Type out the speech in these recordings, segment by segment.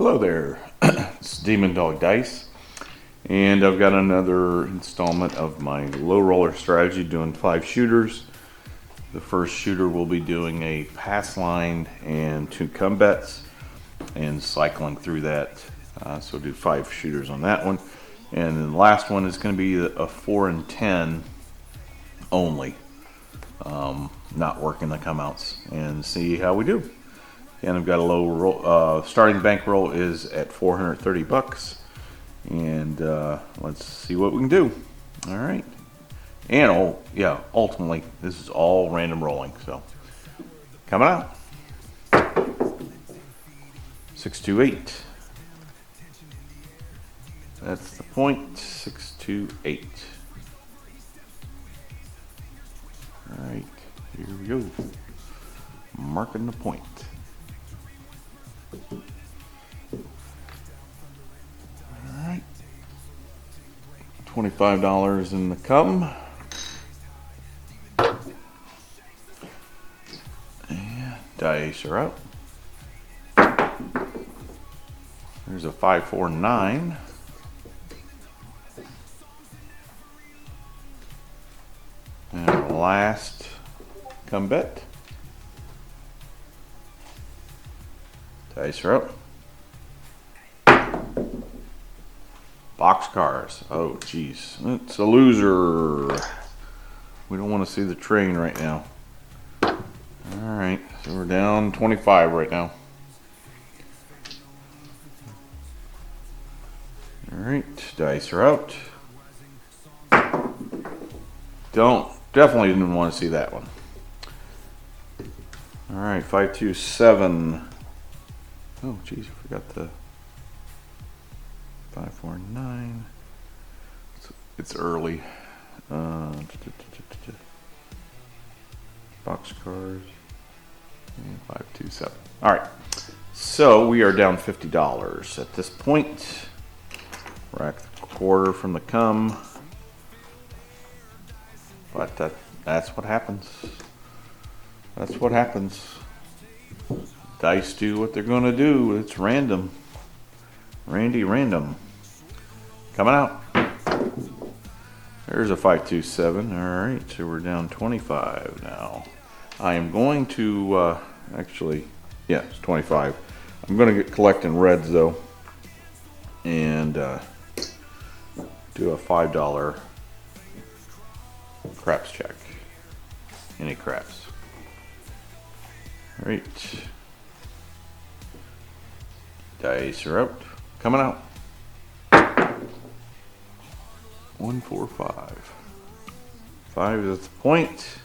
Hello there, it's Demon Dog Dice, and I've got another installment of my low roller strategy doing 5 shooters. The first shooter will be doing a pass line and 2 come bets and cycling through that. So do 5 shooters on that one. And then the last one is going to be a 4 and 10 only, not working the come outs, and see how we do. And I've got a low roll, starting bankroll is at 430 bucks, and let's see what we can do. All right, and ultimately this is all random rolling. So coming out 628. That's the point. 628. All right, here we go. Marking the point. Alright. $25 in the come. And dice are out. There's a 549. And last come bet. Dice are up. Boxcars. Oh, geez. It's a loser. We don't want to see the train right now. Alright, so we're down 25 right now. Alright, dice are out. Definitely didn't want to see that one. Alright, 527. Oh, geez, I forgot the 549. It's early. Boxcars. 527. All right. So we are down $50 at this point. Rack the quarter from the come. But that's what happens. That's what happens. Dice do what they're going to do. It's random. Randy random. Coming out. There's a 527. Alright, so we're down 25 now. I am going to, it's 25. I'm going to get collecting reds though. And do a $5 craps check. Any craps. Alright. Dice are out. Coming out. 145. 5 is the point.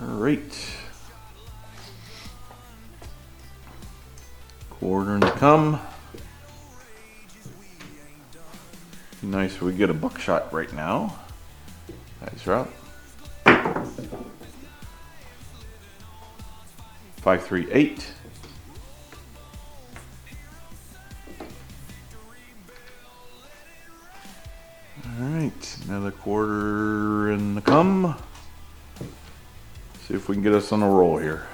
Alright. Quarter and come. Nice, we get a buckshot right now. Dice are out. 538. All right, another quarter in the come. See if we can get us on a roll here.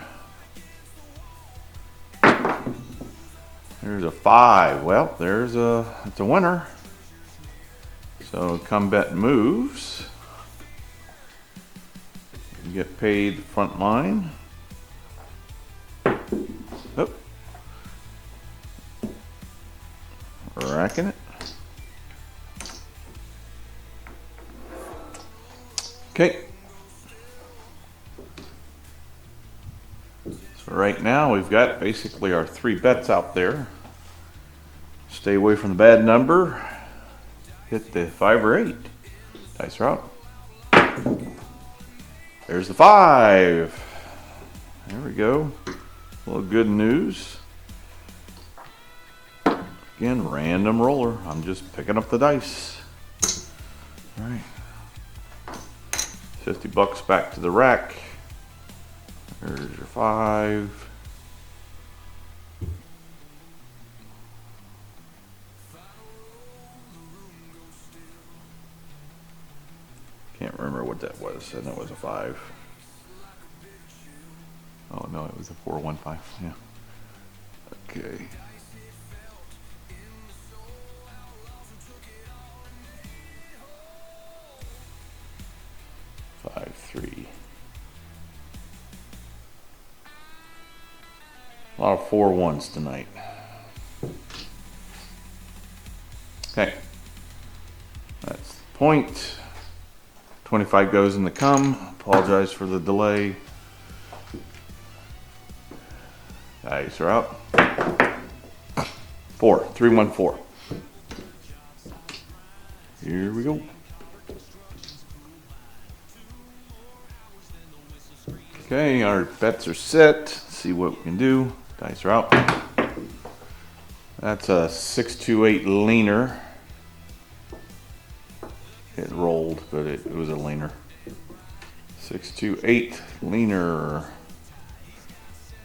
There's a 5. Well, it's a winner. So come bet moves. You get paid the front line. Oh. Racking it. Okay. So right now we've got basically our 3 bets out there. Stay away from the bad number. Hit the 5 or 8. Dice are out. There's the 5. There we go. A little good news. Again, random roller. I'm just picking up the dice. All right. 50 bucks back to the rack. There's your 5. Can't remember what that was. I know it was a 5. Oh no, it was a 415. Yeah. Okay. Five, 3. A lot of 4-1s tonight. Okay. That's the point. 25 goes in the come. Apologize for the delay. Dice are out. 4. 3, 1, 4. Here we go. Okay, our bets are set. Let's see what we can do. Dice are out. That's a 628 leaner. It rolled, but it was a leaner. 628 leaner.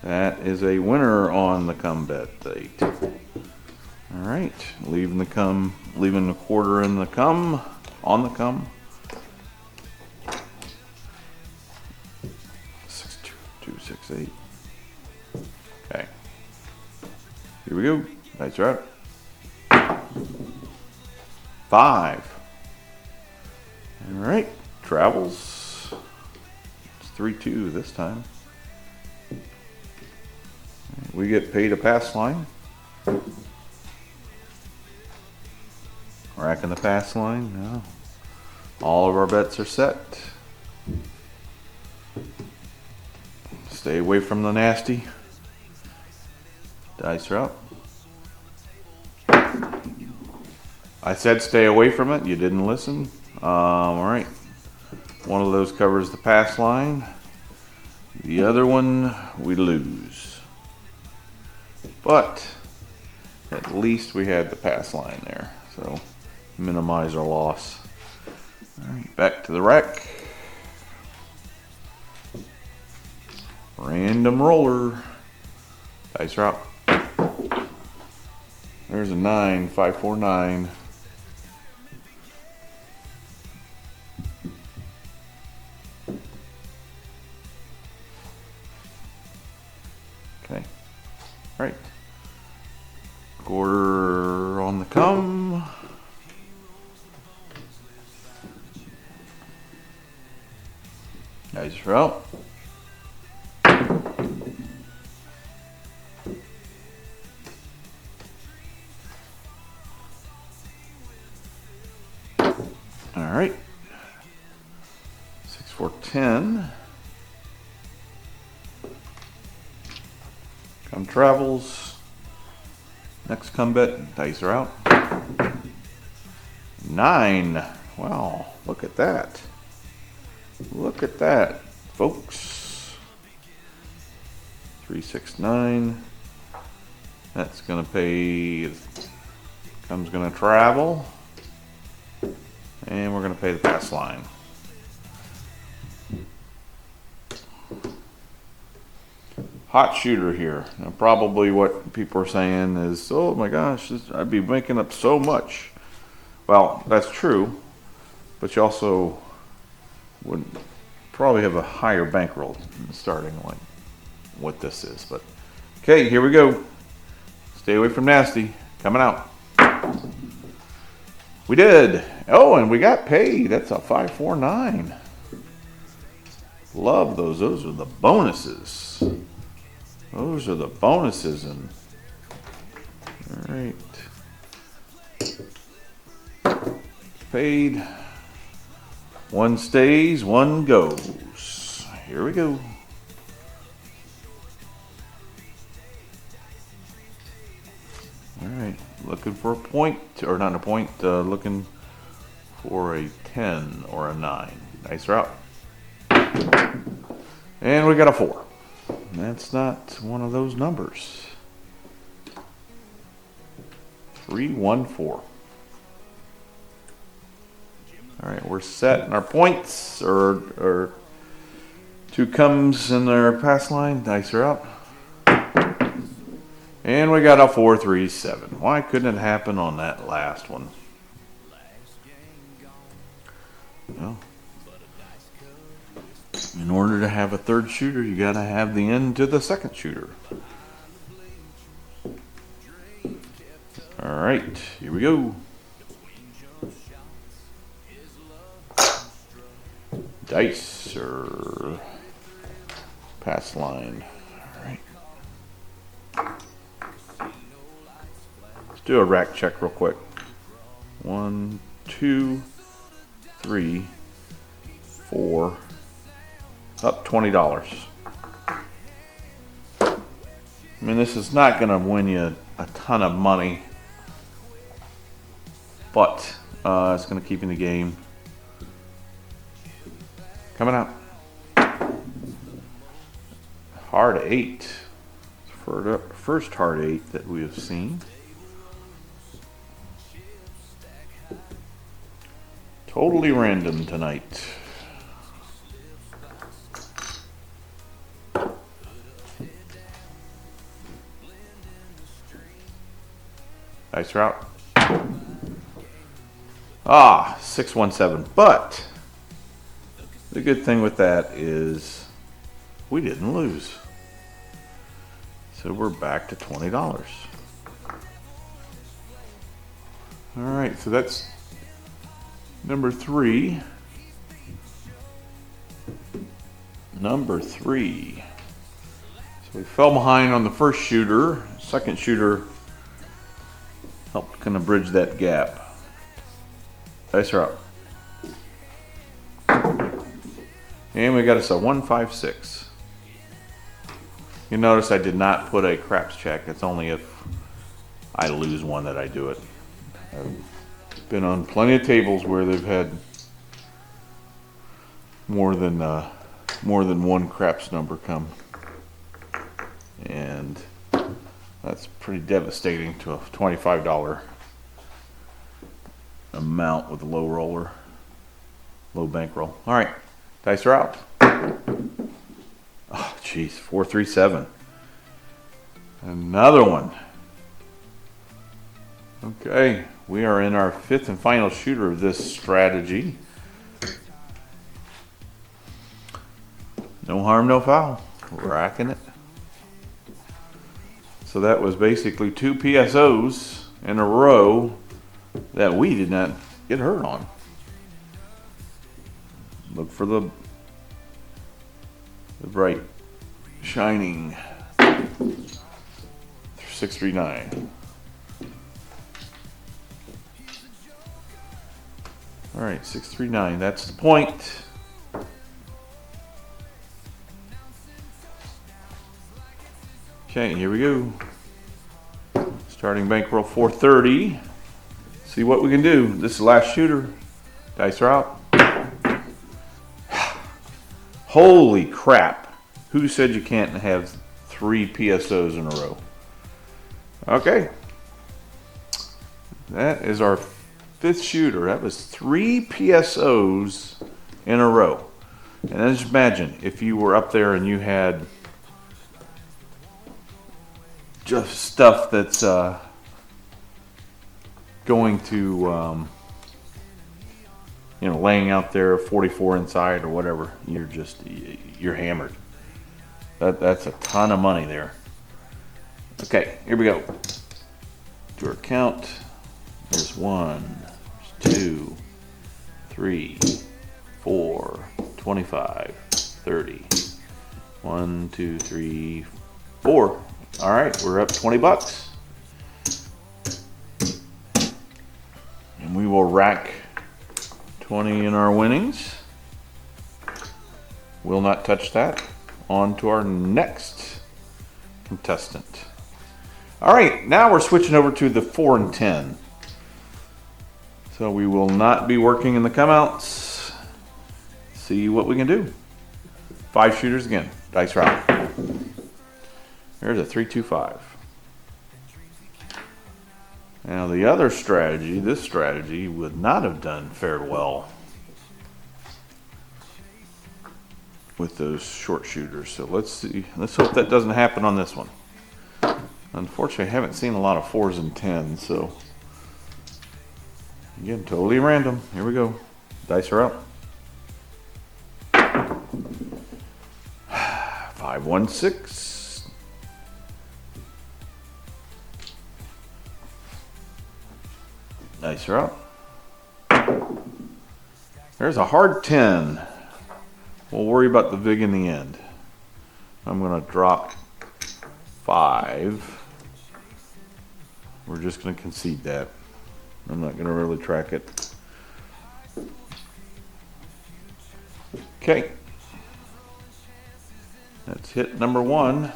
That is a winner on the come bet date. All right, leaving the quarter in the come, on the come. 62268. Okay. Here we go. Nice route. 5. All right, travels. It's 3-2 this time. We get paid a pass line. Racking the pass line. Now, all of our bets are set. Stay away from the nasty. Dice are out. I said stay away from it. You didn't listen. All right. One of those covers the pass line. The other one we lose. But at least we had the pass line there. So minimize our loss. All right, back to the rack. Random roller. Dice are out. There's a 9, 5, 4, 9. Okay. All right. Quarter on the come. Dice are out. All right. 6, 4, 10. Come travels. Next come bet. Dice are out. 9. Wow. Look at that. Look at that, folks. 3, 6, 9. That's gonna pay. Come's gonna travel. And we're going to pay the pass line. Hot shooter here. Now, probably what people are saying is, oh my gosh, I'd be making up so much. Well, that's true. But you also would probably have a higher bankroll starting like what this is. But okay, here we go. Stay away from nasty. Coming out. We did. Oh, and we got paid. That's a 549. Love those. Those are the bonuses. Those are the bonuses. And all right. Paid. One stays, one goes. Here we go. All right. Looking for a point, or not a point, looking for a 10 or a 9. Nice route. And we got a 4. That's not one of those numbers. 3, 1, 4. All right, we're set in our points, or 2 comes in our pass line. Dice are out. And we got a 4, 3, 7. Why couldn't it happen on that last one? Well, In order to have a third shooter, you gotta have the end to the second shooter. All right, here we go. Dice or pass line. All right. Let's do a rack check real quick. 1, 2, 3, 4. Up $20. I mean, this is not going to win you a ton of money, but it's going to keep you in the game. Coming out. Hard 8. For the first hard 8 that we have seen. Totally random tonight. Dice route. 617. But the good thing with that is we didn't lose. So we're back to $20. All right, so that's number 3. Number 3. So we fell behind on the first shooter. Second shooter helped kind of bridge that gap. Dice are up. And we got us a 156. You notice I did not put a craps check. It's only if I lose one that I do it. I've been on plenty of tables where they've had more than one craps number come, and that's pretty devastating to a $25 amount with a low roller, low bankroll. All right, dice are out. Oh, jeez, 437. Another one. Okay, we are in our 5th and final shooter of this strategy. No harm, no foul. Racking it. So that was basically 2 PSOs in a row that we did not get hurt on. Look for the bright, shining 639. All right, 639. That's the point. Okay, here we go. Starting bankroll 430. See what we can do. This is the last shooter. Dice are out. Holy crap. Who said you can't have 3 PSOs in a row? Okay. That is our 5th shooter. That was 3 PSOs in a row. And then just imagine if you were up there and you had just stuff that's going to, laying out there 44 inside or whatever. You're hammered. That's a ton of money there. Okay, here we go. Do our count. There's 1, 2, 3, 4, 25, 30. 1, 2, 3, 4. All right, we're up $20. And we will rack 20 in our winnings. Will not touch that. On to our next contestant. All right, now we're switching over to the 4 and 10. So we will not be working in the comeouts. See what we can do. 5 shooters again. Dice round. There's a 3-2-5. Now the other strategy, this strategy would not have fared well with those short shooters. So let's see. Let's hope that doesn't happen on this one. Unfortunately, I haven't seen a lot of 4s and 10s, so again, totally random. Here we go. Dice are up. 516. Nice route. There's a hard 10. We'll worry about the vig in the end. I'm going to drop 5. We're just going to concede that. I'm not going to really track it. Okay. That's hit number 1.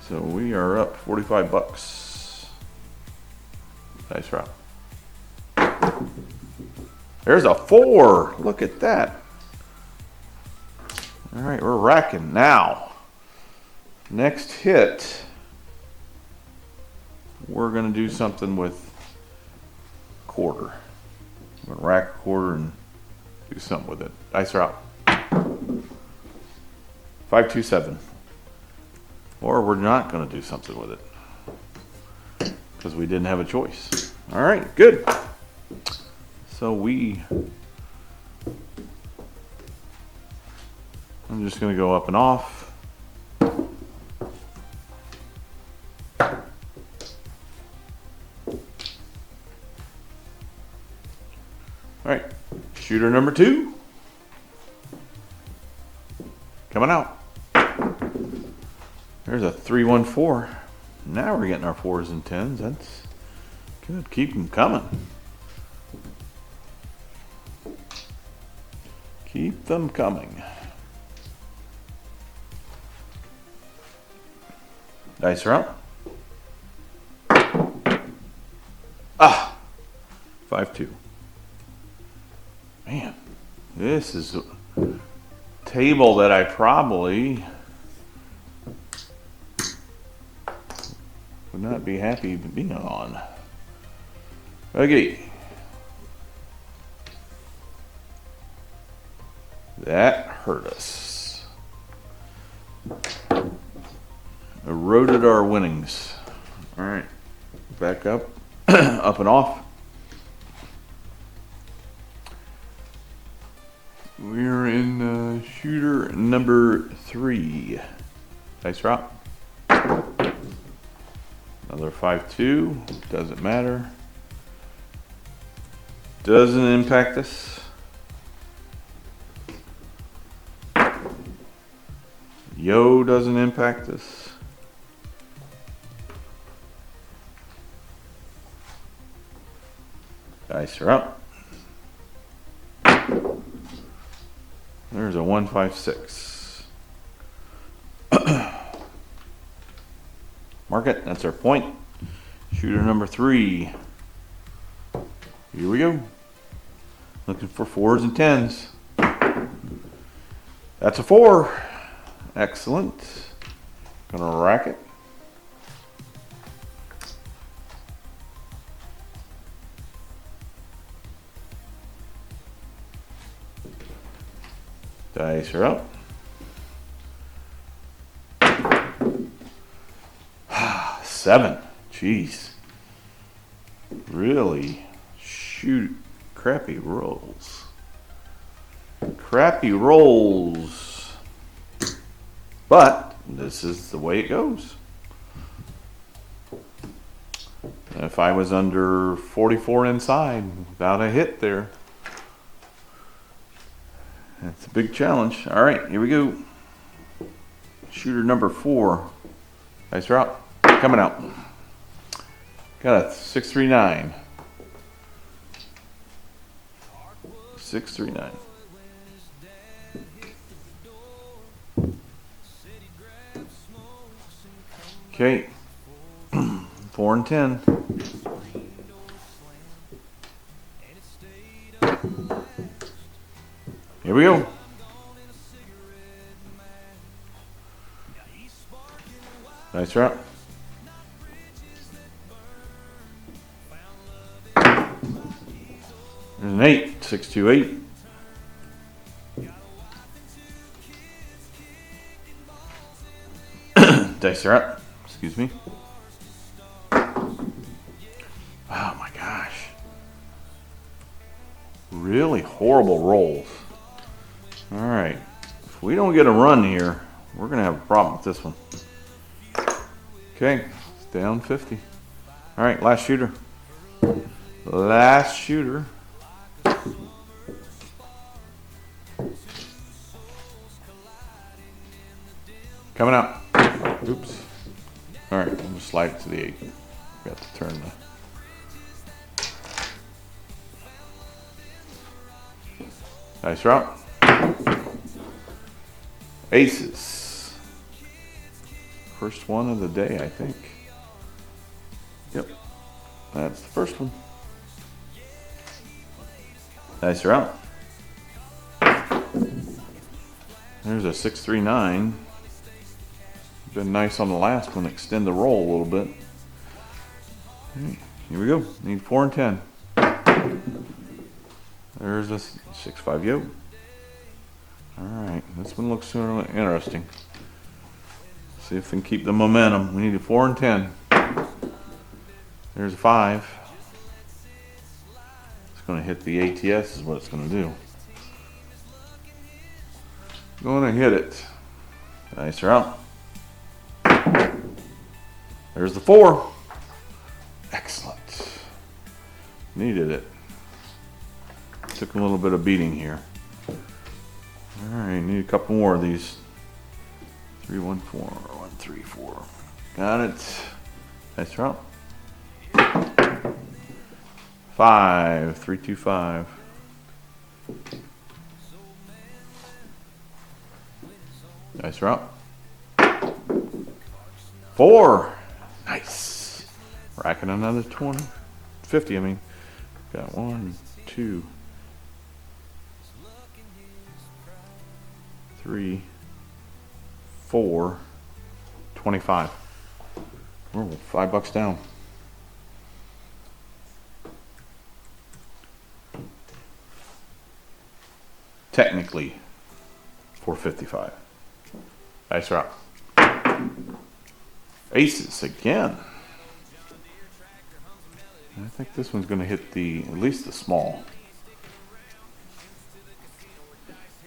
So we are up 45 bucks. Nice route. There's a 4. Look at that. All right, we're racking now. Next hit, we're going to do something with quarter. I'm going to rack a quarter and do something with it. Dice route. 527. Or we're not going to do something with it because we didn't have a choice. All right, good. So I'm just going to go up and off. All right, shooter number 2. Coming out. There's a 314. Now we're getting our 4s and 10s. That's good. Keep them coming. Keep them coming. Dice route. 5-2. Man, this is a table that I probably would not be happy being on. Okay. That hurt us. Eroded our winnings. All right, back up, up and off. We're in shooter number 3. Dice route. Another 5-2. Doesn't matter. Doesn't impact us. Yo doesn't impact us. Dice are up. There's a 156. Mark it. That's our point. Shooter number 3. Here we go. Looking for 4s and 10s. That's a 4. Excellent. Gonna rack it. Dice are up. 7. Jeez. Really shoot crappy rolls. Crappy rolls. But this is the way it goes. If I was under 44 inside without a hit there, that's a big challenge. All right, here we go. Shooter number 4. Nice route. Coming out. Got a 639. 639. Okay. 4 and 10. Here we go. Nice route. There's an 8. 628. Dice are up. Excuse me. Oh my gosh. Really horrible rolls. All right. If we don't get a run here, we're gonna have a problem with this one. Okay, it's down 50. All right, last shooter. Last shooter. Coming out. Oops. All right, we'll just slide it to the 8. Got to turn the dice route. Aces. First one of the day, I think. Yep, that's the first one. Dice route. There's a 639. Been nice on the last one. Extend the roll a little bit. Okay, here we go. Need 4 and 10. There's a 6-5 yoke. All right, this one looks sort of interesting. See if we can keep the momentum. We need a 4 and 10. There's a 5. It's going to hit the ATS is what it's going to do. Going to hit it. Dice are out. There's the 4. Excellent. Needed it. Took a little bit of beating here. Alright, need a couple more of these. 3, 1, 4. 1, 3, 4. Got it. Nice drop. 5. 3, 2, 5. Nice drop. 4. Nice. Racking another 20. 50, I mean. Got 1, 2, 3, 4, 25. Oh, $5 down. Technically, 455. Nice rock. Aces again. I think this one's going to hit at least the small.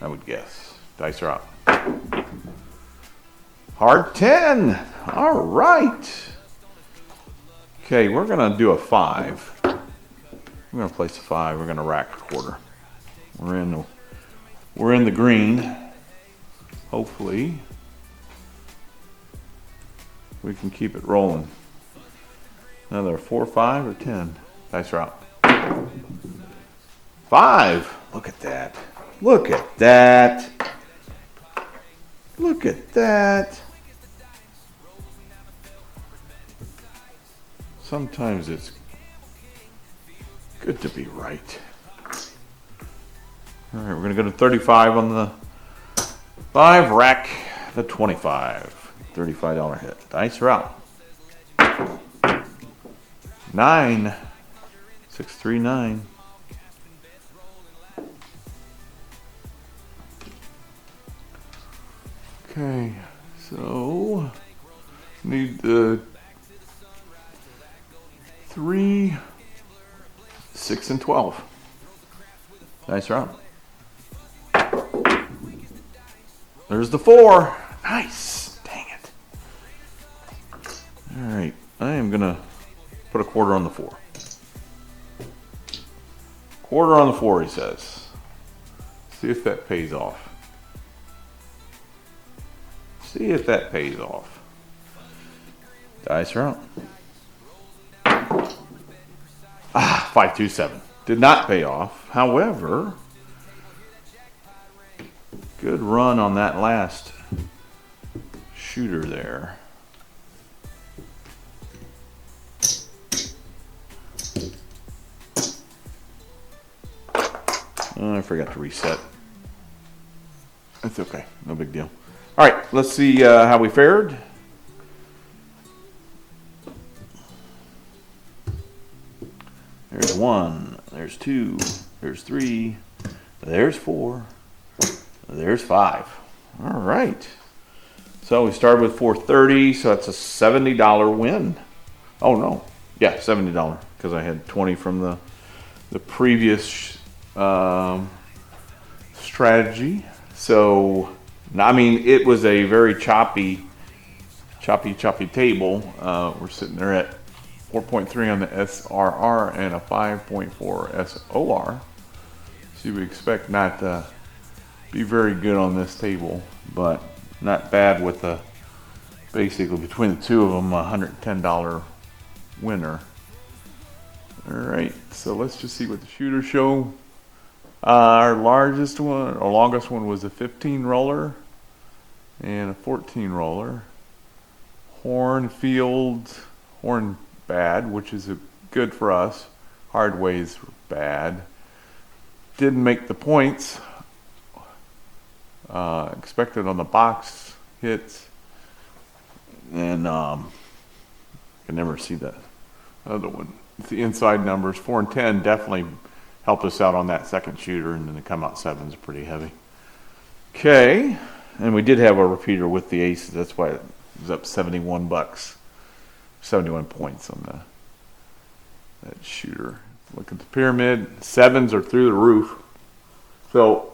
I would guess. Dice are out. Hard 10. All right. Okay, we're going to do a 5. We're going to place a 5. We're going to rack a quarter. We're in the green. Hopefully, we can keep it rolling. Another 4, 5, or 10. Dice are out. 5. Look at that. Look at that. Look at that. Sometimes it's good to be right. All right, we're going to go to 35 on the 5. Rack the 25. $35 hit. Dice are out. 9. 639. Okay, so need the 3, 6, and 12. Nice round. There's the 4. Nice. Dang it. All right, I am gonna put a quarter on the 4. Quarter on the 4, he says. See if that pays off. See if that pays off. Dice are out. 527. Did not pay off. However, good run on that last shooter there. Oh, I forgot to reset. It's okay. No big deal. All right, let's see how we fared. There's 1, there's 2, there's 3, there's 4, there's 5. All right. So we started with 430, so that's a $70 win. Oh no, yeah, $70 because I had 20 from the previous strategy. So Now, I mean, it was a very choppy table. We're sitting there at 4.3 on the SRR and a 5.4 SOR. So you would expect not to be very good on this table, but not bad with the, basically between the two of them, $110 winner. All right, so let's just see what the shooters show. Our largest one, or longest one, was a 15 roller and a 14 roller. Horn bad, which is good for us. Hardways bad. Didn't make the points expected on the box hits, and can never see that other one. The inside numbers 4 and 10 definitely helped us out on that second shooter, and then the come out sevens are pretty heavy. Okay, and we did have a repeater with the aces. That's why it was up $71, 71 points on that shooter. Look at the pyramid. Sevens are through the roof. So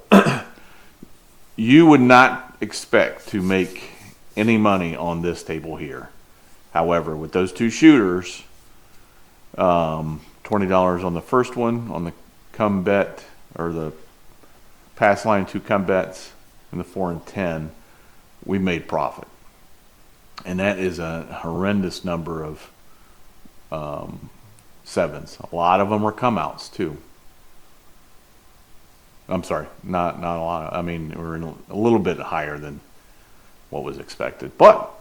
you would not expect to make any money on this table here. However, with those two shooters, $20 on the first one, on the come bet, or the pass line, 2 come bets, and the 4 and 10, we made profit. And that is a horrendous number of sevens. A lot of them are come outs too. I'm sorry, not a lot. I mean, we're in a little bit higher than what was expected. But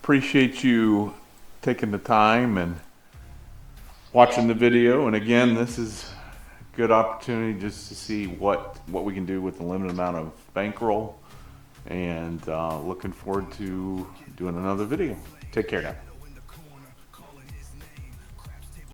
appreciate you taking the time and watching the video. And again, this is a good opportunity just to see what we can do with the limited amount of bankroll. And looking forward to doing another video. Take care now.